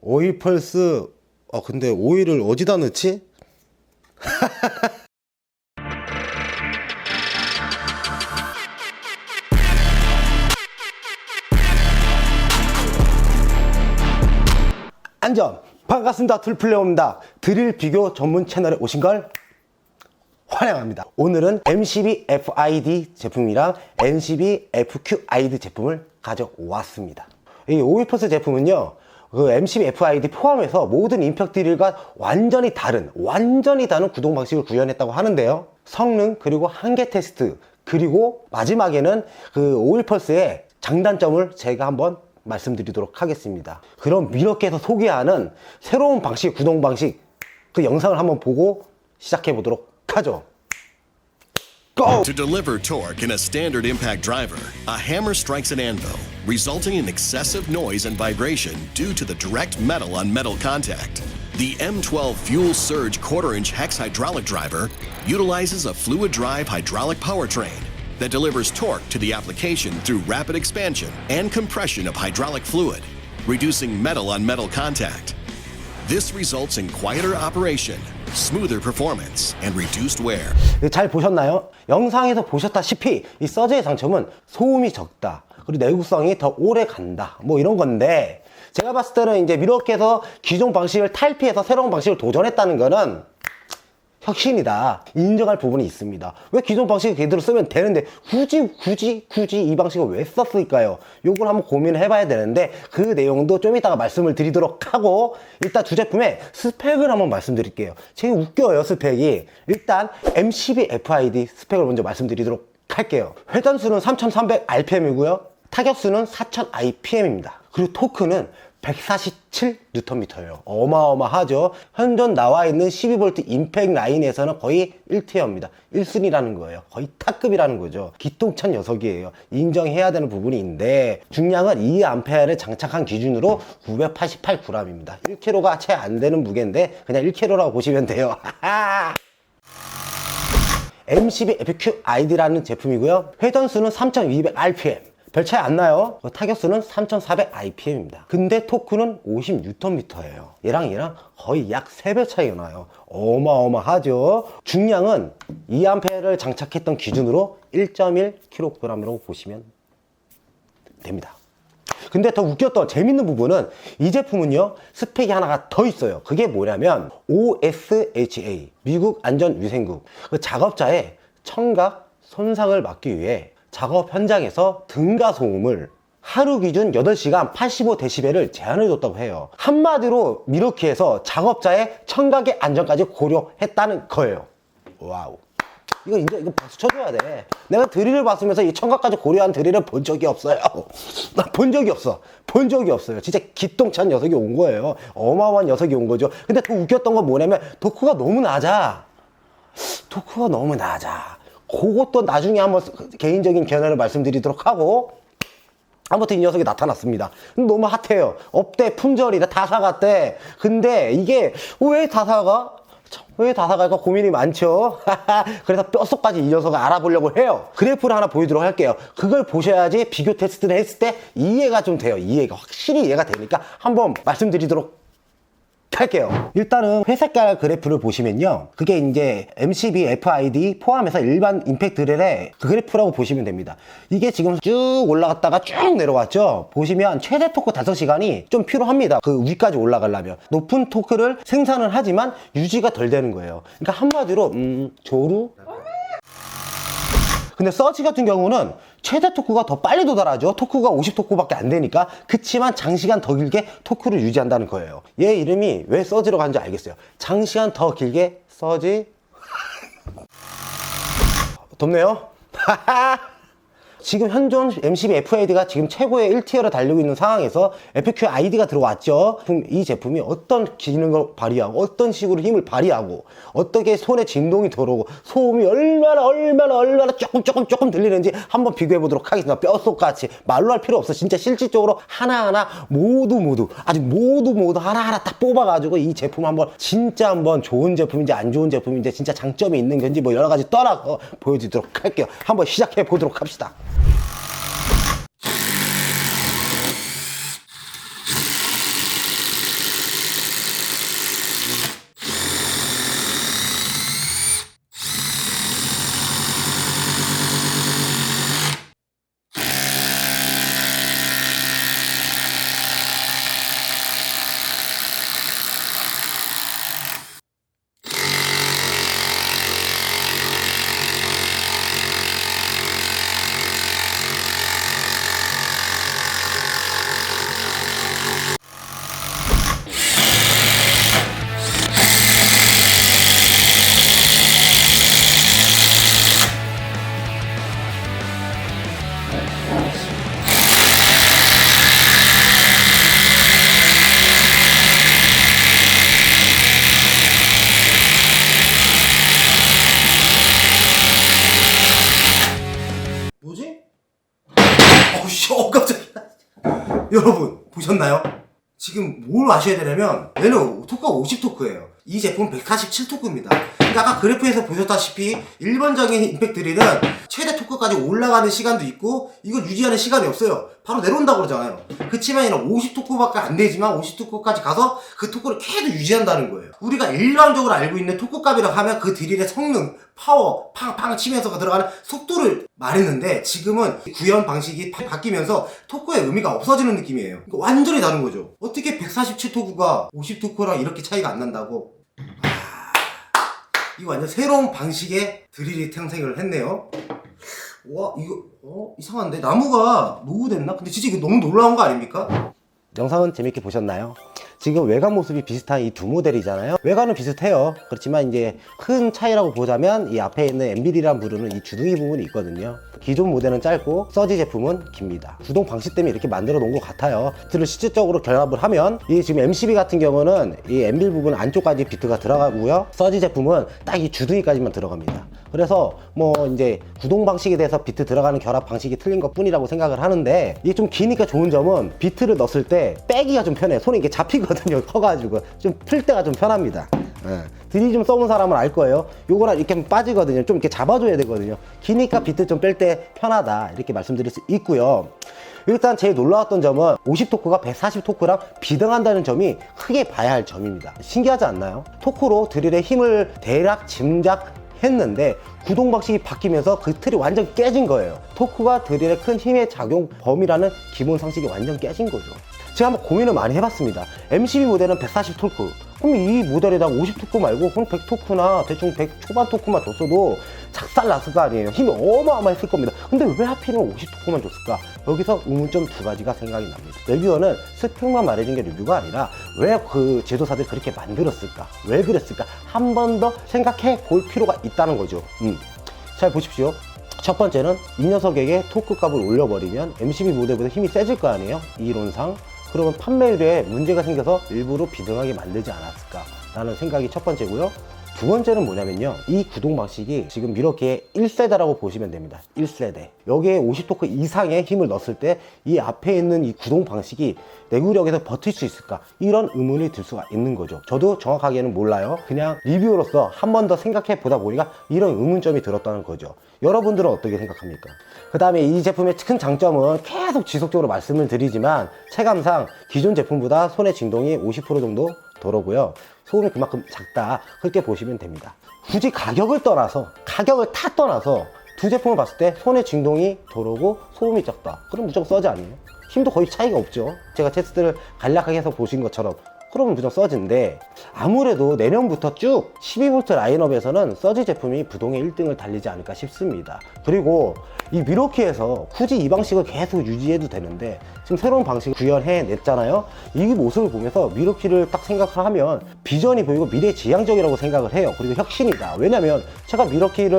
오일 펄스. 근데 오일을 어디다 넣지? 안전 반갑습니다. 툴플레어입니다. 드릴 비교 전문 채널에 오신 걸 환영합니다. 오늘은 MCB FID 제품이랑 MCB FQID 제품을 가져왔습니다. 이 오일 펄스 제품은요, 그 MCB FID 포함해서 모든 임팩트 드릴과 완전히 다른 구동 방식을 구현했다고 하는데요. 성능, 그리고 한계 테스트, 그리고 마지막에는 그 오일 펄스의 장단점을 제가 한번 말씀드리도록 하겠습니다. 그럼 이렇게 해서 소개하는 새로운 방식, 구동 방식, 그 영상을 한번 보고 시작해 보도록 하죠. Go! To deliver torque in a standard impact driver, a hammer strikes an anvil, resulting in excessive noise and vibration due to the direct metal on metal contact. The M12 Fuel Surge quarter-inch hex hydraulic driver utilizes a fluid drive hydraulic powertrain that delivers torque to the application through rapid expansion and compression of hydraulic fluid, reducing metal on metal contact. This results in quieter operation, smoother performance, and reduced wear. 잘 보셨나요? 영상에서 보셨다시피 이 서즈의 장점은 소음이 적다, 그리고 내구성이 더 오래 간다, 뭐 이런 건데, 제가 봤을 때는 이제 이렇게 해서 기존 방식을 탈피해서 새로운 방식을 도전했다는 거는 혁신이다, 인정할 부분이 있습니다. 왜 기존 방식을 그대로 쓰면 되는데 굳이 이 방식을 왜 썼을까요? 요걸 한번 고민을 해봐야 되는데, 그 내용도 좀 이따가 말씀을 드리도록 하고, 일단 두 제품의 스펙을 한번 말씀드릴게요. 지금 웃겨요, 스펙이. 일단 MCB FID 스펙을 먼저 말씀드리도록 할게요. 회전수는 3300rpm이고요 타격수는 4000rpm입니다 그리고 토크는 147Nm예요. 어마어마하죠. 현존 나와 있는 12V 임팩 라인에서는 거의 1티어입니다. 1순위라는 거예요. 거의 탑급이라는 거죠. 기똥찬 녀석이에요. 인정해야 되는 부분인데, 중량은 2A를 장착한 기준으로 988g입니다. 1kg가 채 안 되는 무게인데 그냥 1kg라고 보시면 돼요. MCB FQID라는 제품이고요. 회전수는 3200rpm. 별 차이 안 나요. 타격수는 3400rpm입니다. 근데 토크는 50Nm예요. 얘랑 거의 약 3배 차이가 나요. 어마어마하죠. 중량은 2A를 장착했던 기준으로 1.1kg이라고 보시면 됩니다. 근데 더 웃겼던 재밌는 부분은 이 제품은요, 스펙이 하나가 더 있어요. 그게 뭐냐면 OSHA, 미국 안전위생국, 그 작업자의 청각 손상을 막기 위해 작업 현장에서 등가 소음을 하루 기준 8시간 85dB를 제한을 뒀다고 해요. 한마디로 이렇게 해서 작업자의 청각의 안전까지 고려했다는 거예요. 와우. 이거 박수 쳐줘야 돼. 내가 드릴을 봤으면서 이 청각까지 고려한 드릴을 본 적이 없어요. 나 본 적이 없어요. 진짜 기똥찬 녀석이 온 거예요. 어마어마한 녀석이 온 거죠. 근데 더 웃겼던 건 뭐냐면 토크가 너무 낮아. 그것도 나중에 한번 개인적인 견해를 말씀드리도록 하고, 아무튼 이 녀석이 나타났습니다. 너무 핫해요. 업대 품절이다, 다 사갔대. 근데 이게 왜 다 사갈까 고민이 많죠. 그래서 뼛속까지 이 녀석을 알아보려고 해요. 그래프를 하나 보여드리도록 할게요. 그걸 보셔야지 비교 테스트를 했을 때 이해가 좀 돼요. 확실히 이해가 되니까 한번 말씀드리도록 할게요. 일단은 회색깔 그래프를 보시면요, 그게 이제 MCB FID 포함해서 일반 임팩트 드릴의 그 그래프라고 보시면 됩니다. 이게 지금 쭉 올라갔다가 쭉 내려왔죠. 보시면 최대 토크 5시간이 좀 필요합니다. 그 위까지 올라가려면 높은 토크를 생산을 하지만 유지가 덜 되는 거예요. 그러니까 한마디로 조루. 근데 서지 같은 경우는 최대 토크가 더 빨리 도달하죠. 토크가 50토크밖에 안 되니까. 그치만 장시간 더 길게 토크를 유지한다는 거예요. 얘 이름이 왜 서지라고 하는지 알겠어요. 장시간 더 길게 서지. 덥네요. 지금 현존 MCB FID가 지금 최고의 1티어를 달리고 있는 상황에서 FQID가 들어왔죠. 그럼 이 제품이 어떤 기능을 발휘하고, 어떤 식으로 힘을 발휘하고, 어떻게 손에 진동이 들어오고, 소음이 얼마나 조금 들리는지 한번 비교해 보도록 하겠습니다. 뼛속같이 말로 할 필요 없어. 진짜 실질적으로 하나하나 모두 하나하나 딱 뽑아가지고 이 제품 한번 좋은 제품인지 안 좋은 제품인지, 진짜 장점이 있는 건지 뭐 여러 가지 떠나서 보여드리도록 할게요. 한번 시작해 보도록 합시다. 여러분 보셨나요? 지금 뭘 아셔야 되냐면 얘는 토크가 50토크예요. 이 제품 147토크입니다. 아까 그래프에서 보셨다시피 일반적인 임팩 드릴은 최대 토크까지 올라가는 시간도 있고 이걸 유지하는 시간이 없어요. 바로 내려온다고 그러잖아요. 그치만 얘는 50토크밖에 안 되지만 50토크까지 가서 그 토크를 계속 유지한다는 거예요. 우리가 일반적으로 알고 있는 토크 값이라고 하면 그 드릴의 성능, 파워, 팡팡 치면서 들어가는 속도를 말했는데 지금은 구현 방식이 바뀌면서 토크의 의미가 없어지는 느낌이에요. 그러니까 완전히 다른 거죠. 어떻게 147토크가 50토크랑 이렇게 차이가 안 난다고? 이거 완전 새로운 방식의 드릴이 탄생을 했네요. 와, 이거, 이상한데? 나무가 노후됐나? 근데 진짜 이거 너무 놀라운 거 아닙니까? 영상은 재밌게 보셨나요? 지금 외관 모습이 비슷한 이 두 모델이잖아요. 외관은 비슷해요. 그렇지만 이제 큰 차이라고 보자면 이 앞에 있는 엠빌이란 부르는 이 주둥이 부분이 있거든요. 기존 모델은 짧고 서지 제품은 깁니다. 구동 방식 때문에 이렇게 만들어 놓은 것 같아요. 비트를 실질적으로 결합을 하면 이 지금 MCB 같은 경우는 이 엠빌 부분 안쪽까지 비트가 들어가고요. 서지 제품은 딱 이 주둥이까지만 들어갑니다. 그래서 뭐 이제 구동 방식에 대해서 비트 들어가는 결합 방식이 틀린 것 뿐이라고 생각을 하는데 이게 좀 기니까 좋은 점은 비트를 넣었을 때 빼기가 좀 편해요. 손이 이게 잡히거든요. 커가지고 좀 풀 때가 좀 편합니다. 드릴 좀 써본 사람은 알 거예요. 요거랑 이렇게 빠지거든요. 좀 이렇게 잡아줘야 되거든요. 기니까 비트 좀 뺄 때 편하다 이렇게 말씀드릴 수 있고요. 일단 제일 놀라웠던 점은 50토크가 140토크랑 비등한다는 점이 크게 봐야 할 점입니다. 신기하지 않나요? 토크로 드릴의 힘을 대략 짐작했는데 구동 방식이 바뀌면서 그 틀이 완전 깨진 거예요. 토크가 드릴의 큰 힘의 작용 범위라는 기본 상식이 완전 깨진 거죠. 제가 한번 고민을 많이 해봤습니다. MCB 모델은 140토크. 그럼 이 모델에다가 50토크 말고 그럼 100토크나 대충 100 초반 토크만 줬어도 작살났을 거 아니에요. 힘이 어마어마했을 겁니다. 근데 왜 하필이면 50토크만 줬을까? 여기서 의문점 두 가지가 생각이 납니다. 레뷰어는 스펙만 말해준 게 리뷰가 아니라 왜 그 제조사들이 그렇게 만들었을까? 왜 그랬을까? 한 번 더 생각해 볼 필요가 있다는 거죠. 잘 보십시오. 첫 번째는 이 녀석에게 토크 값을 올려버리면 MCB 모델보다 힘이 세질 거 아니에요? 이론상. 그러면 판매율에 문제가 생겨서 일부러 비등하게 만들지 않았을까 라는 생각이 첫 번째고요. 두 번째는 뭐냐면요, 이 구동 방식이 지금 미러키의 1세대라고 보시면 됩니다. 1세대. 여기에 50토크 이상의 힘을 넣었을 때 이 앞에 있는 이 구동 방식이 내구력에서 버틸 수 있을까, 이런 의문이 들 수가 있는 거죠. 저도 정확하게는 몰라요. 그냥 리뷰어로서 한 번 더 생각해 보다 보니까 이런 의문점이 들었다는 거죠. 여러분들은 어떻게 생각합니까? 그 다음에 이 제품의 큰 장점은 계속 지속적으로 말씀을 드리지만 체감상 기존 제품보다 손의 진동이 50% 정도 덜하고요. 소음이 그만큼 작다, 그렇게 보시면 됩니다. 굳이 가격을 떠나서, 가격을 다 떠나서 두 제품을 봤을 때 손의 진동이 덜하고 소음이 작다, 그럼 무조건 서지 아니에요? 힘도 거의 차이가 없죠. 제가 테스트를 간략하게 해서 보신 것처럼. 그러면 무조건 서지인데, 아무래도 내년부터 쭉 12V 라인업에서는 서지 제품이 부동의 1등을 달리지 않을까 싶습니다. 그리고 이 미러키에서 굳이 이 방식을 계속 유지해도 되는데 지금 새로운 방식을 구현해냈잖아요. 이 모습을 보면서 미러키를 딱 생각을 하면 비전이 보이고 미래지향적이라고 생각을 해요. 그리고 혁신이다. 왜냐면 제가 미러키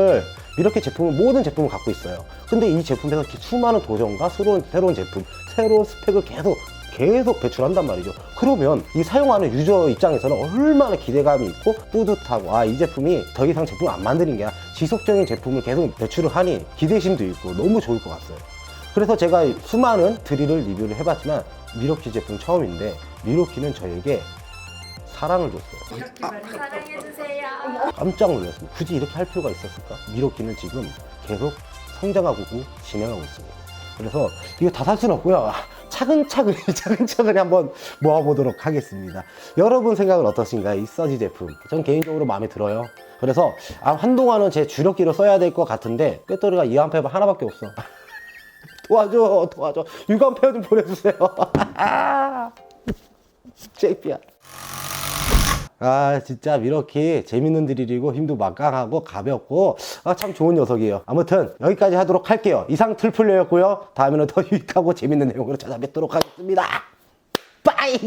제품을, 모든 제품을 갖고 있어요. 근데 이 제품에서 이렇게 수많은 도전과 새로운 제품, 새로운 스펙을 계속 배출한단 말이죠. 그러면 이 사용하는 유저 입장에서는 얼마나 기대감이 있고 뿌듯하고, 이 제품이 더 이상 제품을 안 만드는 게 아니라 지속적인 제품을 계속 배출을 하니 기대심도 있고 너무 좋을 것 같아요. 그래서 제가 수많은 드릴을 리뷰를 해봤지만 미러키 제품 처음인데 미러키는 저에게 사랑을 줬어요. 이렇게 많이 사랑해주세요. 깜짝 놀랐습니다. 굳이 이렇게 할 필요가 있었을까? 미러키는 지금 계속 성장하고 진행하고 있습니다. 그래서 이거 다 살 수는 없고요. 차근차근히 한번 모아보도록 하겠습니다. 여러분 생각은 어떠신가요? 이 서지 제품. 전 개인적으로 마음에 들어요. 그래서 한동안은 제 주력기로 써야 될 것 같은데 배터리가 2A 하나밖에 없어. 도와줘. 6A 좀 보내주세요. JP야. 진짜 미러키 재밌는 드릴이고 힘도 막강하고 가볍고 참 좋은 녀석이에요. 아무튼 여기까지 하도록 할게요. 이상 틀플레이였고요. 다음에는 더 유익하고 재밌는 내용으로 찾아뵙도록 하겠습니다. 빠이.